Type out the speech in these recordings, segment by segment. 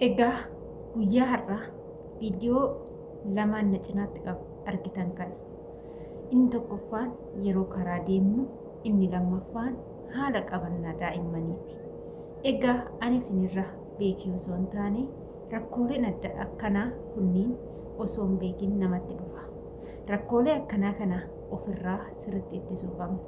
Egaa guyyaa har'aa viidiyoo lamaan na cinaatti argitan kana. Inni tokkoffaan yeroo karaa deemnu, inni lammaffaan haala qabannaa daa'immaniiti. Egaa ani isinirra beekii osoo hin taane rakkooleen adda akkanaa kunniin osoo hin beekin namatti dhufa. Rakkoolee akkanaa kana ofirraa sirriitti ittisuu qabna.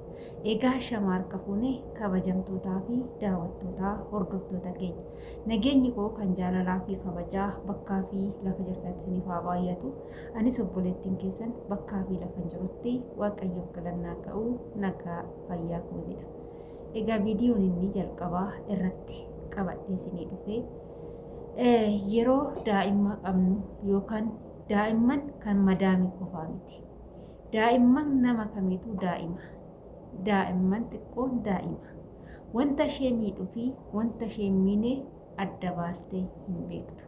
Egaa shamaa harka fuunee kabajamtootaa fi daawwattootaa hordoftoota keenya. Nageenyi koo kan jaalalaa fi kabajaa bakkaa fi lafa jirtan isiniif haa baay'atu. Anis obboleettiin keessan bakkaa fi lafa jirutti Waaqayyoof galannaa ga'uu nagaa fayyaa kootidha. Egaa viidiyoon inni jalqabaa irratti qabadhee isinii dhufee yeroo daa'imma qabnu yookaan daa'imman kan madaamii qofaa miti. Daa'imman nama kamiituu daa'ima. Daa'imman xiqqoon daa'ima. Wanta ishee miidhuu fi wanta ishee hin miine adda baastee hin beektu.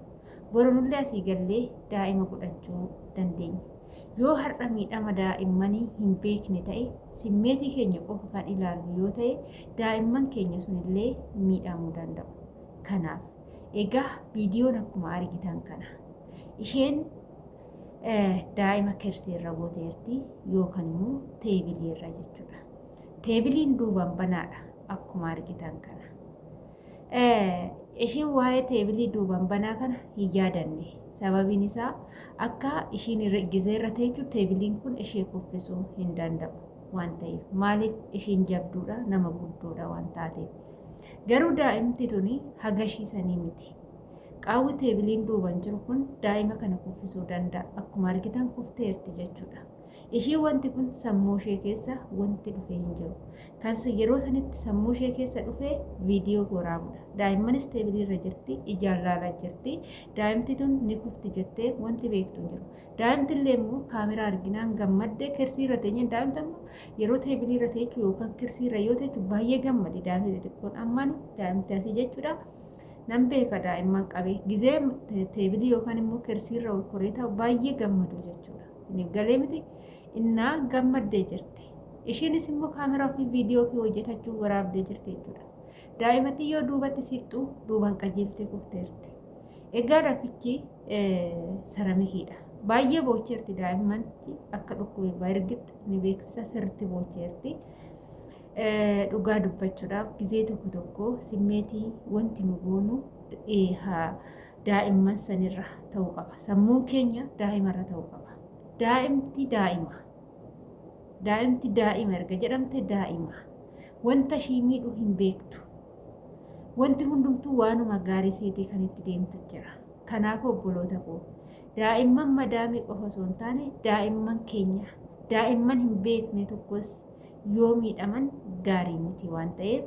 Boronullee asii gallee daa'ima godhachuu dandeenya. Yoo har'a miidhama daa'immanii hin beekne ta'e simmeetii keenya qofa kan ilaallu yoo ta'e daa'imman keenya sunillee miidhamuu danda'u. Kanaaf egaa viidiyoon akkuma argitan kana isheen daa'ima kirsiirra gooteerti yookaan immoo teebiliirra jechuudha. Teebiliin duubaan banaadha akkuma argitan kana. Ishiin waa'ee teebilii duubaan banaa kana hin yaadanne. Sababiin isaa akka ishiin gizeerra teechu teebiliin kun ishee kuffisuu hin danda'u waan ta'eef. Maaliif ishiin jabduudha nama guddoodha waan taateef. Garuu daa'imti tuni hagashiisanii miti. Qaawwi teebiliin duubaan jiru kun daa'ima kana kuffisuu danda'a. Akkuma argitan kufteerti jechuudha. Ishii wanti kun sammuu ishee keessa wanti dhufee hin jiru. Kan yeroo sanitti sammuu ishee keessa dhufee viidiyoo waraabudha. Daa'immanis teebiliirra jirti, ijaan ilaalaa jirti. Daa'imti tun ni kufti jettee wanti beektu hin jiru. Daa'imti illee immoo kaameraa arginaan gammaddee kirsiirra teenye daa'imta immoo yeroo teebiliirra teechu yookaan kirsiirra yoo teechu baay'ee gammadi daa'imti xixiqqoon ammaan daa'imti asii jechuudha. Nan beeka daa'imman qabee gizee teebilii yookaan immoo kirsiirra ol koree ta'u baay'ee gammadu jechuudha. Inni galee miti innaa gammaddee jirti. Ishiinis immoo kaameraa fi viidiyoo fi hojjetachuu waraabdee jirti jechuudha. Daa'imatti yoo duubatti siqxu duubaan qajeeltee kufteerti. Egaa rafichi saramikiidha. Baay'ee boocheerti daa'immanti akka dhukkubee baay'irgitti ni beeksisa sirriitti boocheerti. Dhugaa dubbachuudhaaf gizee tokko simmeetii wanti nu goonu daa'imman sanirra ta'uu qaba. Sammuun keenya daa'imarra ta'uu qaba. Daa'imti daa'ima. Daa'imti daa'ima erga jedhamte daa'ima. Wanta ishii miidhu hin beektu. Wanti hundumtuu waanuma gaarii seetee kan itti deemtu jira. Kanaaf obboloota koo daa'imman madaamii qofa osoo hin taane daa'imman keenya daa'imman hin beekne tokkos yoo miidhaman gaarii miti waan ta'eef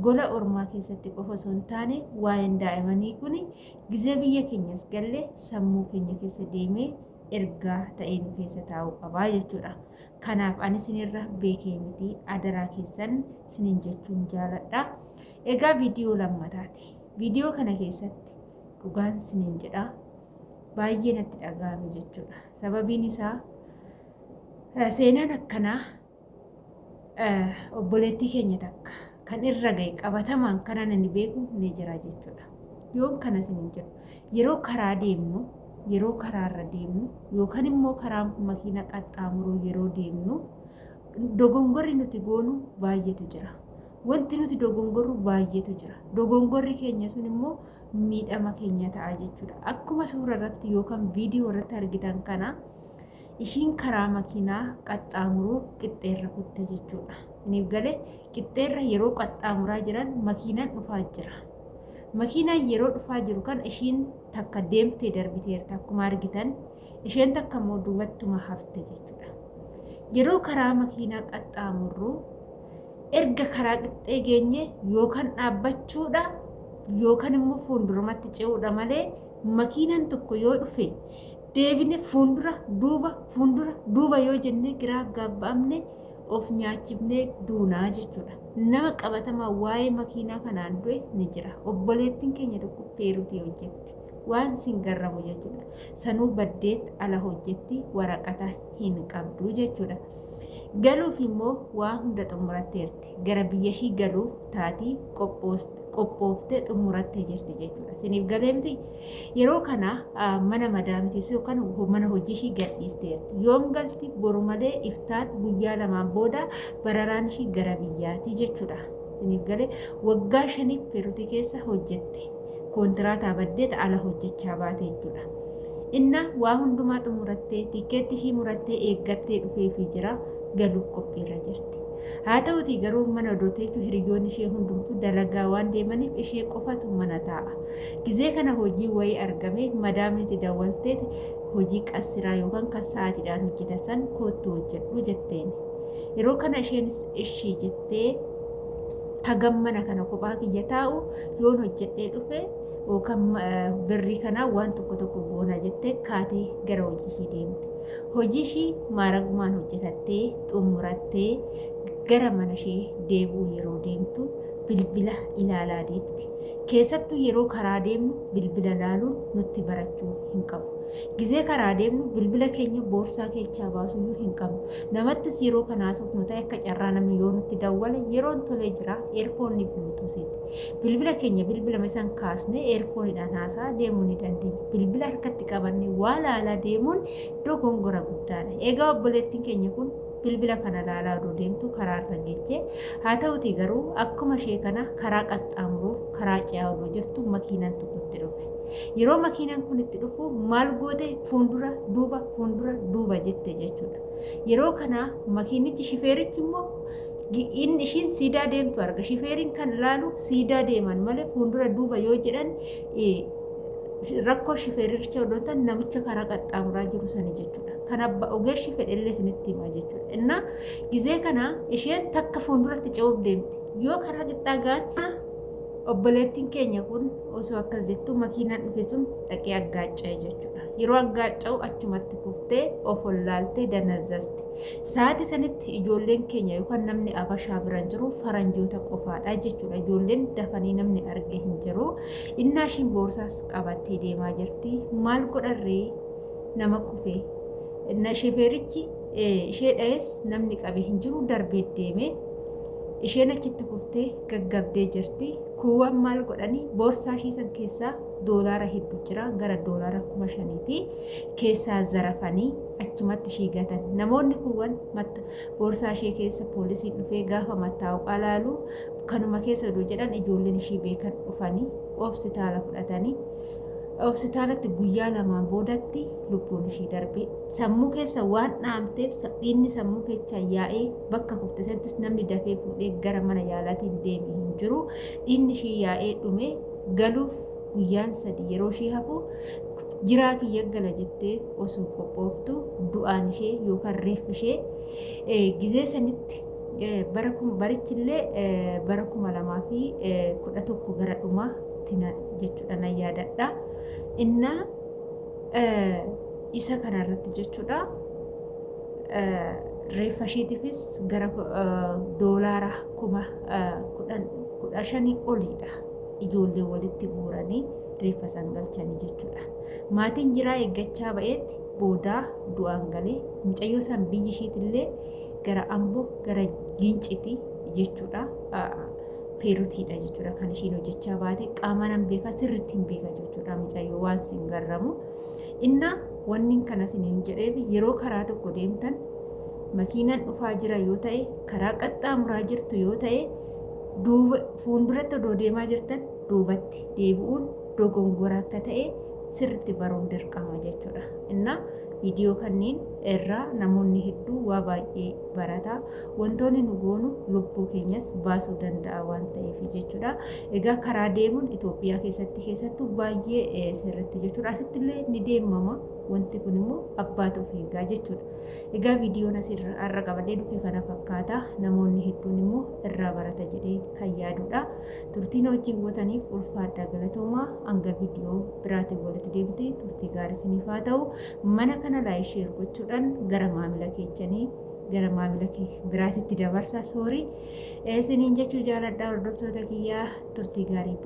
gola ormaa keessatti qofa osoo hin taane waa'een daa'imanii kun gizee biyya keenyas gallee sammuu keenya keessa deemee ergaa ta'ee nu keessa taa'uu qabaa jechuudha. Kanaaf ani isinirra beekee miti adaraa keessan isiniin jechuun jaaladha. Egaa viidiyoo lammataati. Viidiyoo kana keessatti dhugaan isiniin jedha baay'ee natti dhaga'ame jechuudha. Sababiin isaa seenaan akkanaa obboleettii keenya takka kan irra ga'e qabatamaan kanan inni beeku ni jira jechuudha. Yoon kana isiniin jedhu yeroo karaa deemnu yeroo karaarra deemnu yookaan immoo karaan makiina qaxxaamuruu yeroo deemnu dogongorri nuti goonu baay'eetu jira. Wanti nuti dogongorru baay'eetu jira. Dogongorri keenya sun immoo miidhama keenya ta'a jechuudha. Akkuma suura irratti yookaan viidiyoo irratti argitan kana ishiin karaa makiinaa qaxxaamuruuf qixxeerra kutte jechuudha. Iniif galee qixxeerra yeroo qaxxaamuraa jiran makiinaan dhufaa jira. Makiinaan yeroo dhufaa jiru kan ishiin takka deemtee darbiteerta akkuma argitan isheen takka immoo duubattuma hafte jechuudha. Yeroo karaa makiinaa qaxxaamurru erga karaa qixxee geenye yookaan dhaabbachuudha yookaan immoo fuuldurumatti ce'uudha malee makiinaan tokko yoo dhufe deebine fuuldura duuba yoo jennee giraa gaabbaamne of nyaachifnee duunaa jechuudha. Nama qabatamaa waa'ee makiinaa kanaan du'e ni jira. Obboleettiin keenya tokko peeruutii hojjetti. Waan sin garramu jechuudha. Sanuu baddeet ala hojjetti waraqata hin qabdu jechuudha. Galuuf immoo waa hunda xumuratteerti. Gara biyya ishii galuuf taatii qophooftee xumurattee jirti jechuudha. Isiniif galeemti yeroo kana mana madaamitiis yookaan mana hojii ishii gadhiisteerti. Yoom galti boru malee iftaan guyyaa lamaan booda bararaan ishii gara biyyaati jechuudha. Isiniif galee waggaa 5 Peruutii keessa hojjette. Koontiraataa baddeeta ala hojjechaa baate jechuudha. Inna waa hundumaa xumurattee tikeetti ishii murattee eeggattee dhufeefii jira galuuf qophiirra jirti. Haa ta'utii garuu mana odooteetu hiriyoonni ishee hundumtuu dalagaa waan deemaniif ishee qofatu mana taa'a. Gizee kana hojii wayii argame madaamniti dawwalteeti hojii qassiraa yookaan kan sa'aatiidhaan hojjetan kootu hojjedhu jetteen. Yeroo kana isheenis ishii jettee hagam mana kana kophaa kiyya taa'u yoon hojjedhee dhufe yookaan birrii kana waan tokko goona jettee kaatee gara hojii ishii deemte. Hojii ishii maaragumaan hojjetattee xumurattee gara mana ishee deebuu yeroo deemtu bilbila ilaalaa deemti. Keessattuu yeroo karaa deemnu bilbila ilaaluun nutti barachuu hin qabu. Gizee karaa deemnu bilbila keenya boorsaa keessaa baasuu hin qabnu. Namattis yeroo kanaasuuf nu ta'e akka carraa namni yoo nutti dawwale yeroon tolee jira eerfoonni buluutuusiiti. Bilbila keenya bilbila isaan kaasnee eerfoonidhaan haasaa deemuu ni dandeenya. Bilbila harkatti qabannee waa laalaa deemuun dogongora guddaadha. Egaa obboleettiin keenya kun bilbila kana laalaa odoo deemtu karaa irra geejjee haa ta'utii garuu akkuma ishee kana karaa qaxxaamuruuf karaa ce'aa odoo jirtu makiinaan tokkotti dhufe. Yeroo makiinaan kun itti dhufu maal goote fuuldura duuba jette jechuudha. Yeroo kana makiinichi shifeerichi immoo ishiin siidaa deemtu arga. Shifeeriin kan ilaalu siidaa deeman malee fuuldura duuba yoo jedhan rakkoo shifeericha odoo ta'an namicha karaa qaxxaamuraa jiru sani jechuudha. Kan abbaa ogeessi fedhellee isinitti hima jechuudha. Innaa gizee kana isheen takka fuulduratti ce'uuf deemti. Yoo karaa qixxaa gaan obboleettiin keenya kun osoo akkas jettu makiinaan dhufe sun dhaqee aggaaca'e jechuudha. Yeroo aggaaca'u achumatti kuftee of wallaaltee danazzasti. Sa'aatii sanitti ijoolleen keenya yookaan namni abashaa biran jiru faranjoota qofaadha jechuudha. Ijoolleen dafanii namni arge hin jiru. Innaa ishiin boorsaas qabattee deemaa jirti. Maal godharree nama kufee. Shifeerichi ishee dha'es namni qabe hin jiru darbee deeme. Isheen achitti kuftee gaggabdee jirti. Kuuwwan maal godhanii boorsaa ishii san keessaa doolaara hedduu jira gara doolaara 5,000 keessaa zarafanii achumatti ishii gatan. Namoonni kuuwwan boorsaa ishee keessa poolisiin dhufee gaafa mattaa'uqaa laalu kanuma keessa odoo jedhan ijoolleen ishii beekan dhufanii hospitaala fudhatanii hospitaalatti guyyaa lamaan boodatti lubbuun ishii darbe. Sammuu keessa waan dhaamteef dhiigni sammuu keessaa yaa'ee bakka kufte sanattis namni dafee fuudhee gara mana yaalaatiin deeme hin jiru. Dhiigni ishii yaa'ee dhume galuuf guyyaan 3 yeroo ishii hafu jiraa kiyya gala jettee osoo qophooftu du'aan ishee yookaan reeffi ishee gizee sanitti barichillee bara 2011 gara dhumaa jechuudha nan yaadadha. Inna isa kanarratti jechuudha reeffa isheetiifis gara doolaara 15,000 oliidha. Ijoollee walitti guuranii reeffa san galchanii jechuudha. Maatiin jiraa eeggachaa ba'eetti boodaa du'aan galee mucayyoo san biyyi isheetillee gara Amboo gara Ginciti jechuudha. Peerutiidha jechuudha kan ishiin hojjechaa baate qaama nan beekaa sirriitti hin beeka jechuudha mucayyoo waan sin garramu. Inna wanni kana siniin jedheef yeroo karaa tokko deemtan makiinaan dhufaa jira yoo ta'e karaa qaxxaamuraa jirtu yoo ta'e duuba fuulduratti odoo deemaa jirtan duubatti deebi'uun dogongora akka ta'e sirriitti baruun dirqama jechuudha. Inna viidiyoo kanneen irraa namoonni hedduu waa baay'ee barata. Wantoonni nu goonu lubbuu keenyas baasuu danda'a waan ta'eef jechuudha. Egaa karaa deemuun Itoophiyaa keessattuu baay'ee sirriitti jechuudha. Asittillee ni deemama. Wanti kun immoo abbaatu of eegaa jechuudha. Egaa viidiyoon asirra qabadhee dhufe kana fakkaata. Namoonni hedduun immoo irraa barata jedhee kan yaadudha. Turtiin wajjin gootaniif ulfaadhaa galatoomaa. Hanga viidiyoo biraatiin walitti deebitee turtii gaarii isiniif haa ta'u. Mana kana laayik sheer gochuudhaan gara maamila keessanii gara maamila biraatitti dabarsaa. Soorii isiniin jechuu jaaladhaa hordoftoota kiyyaa turtii gaarii.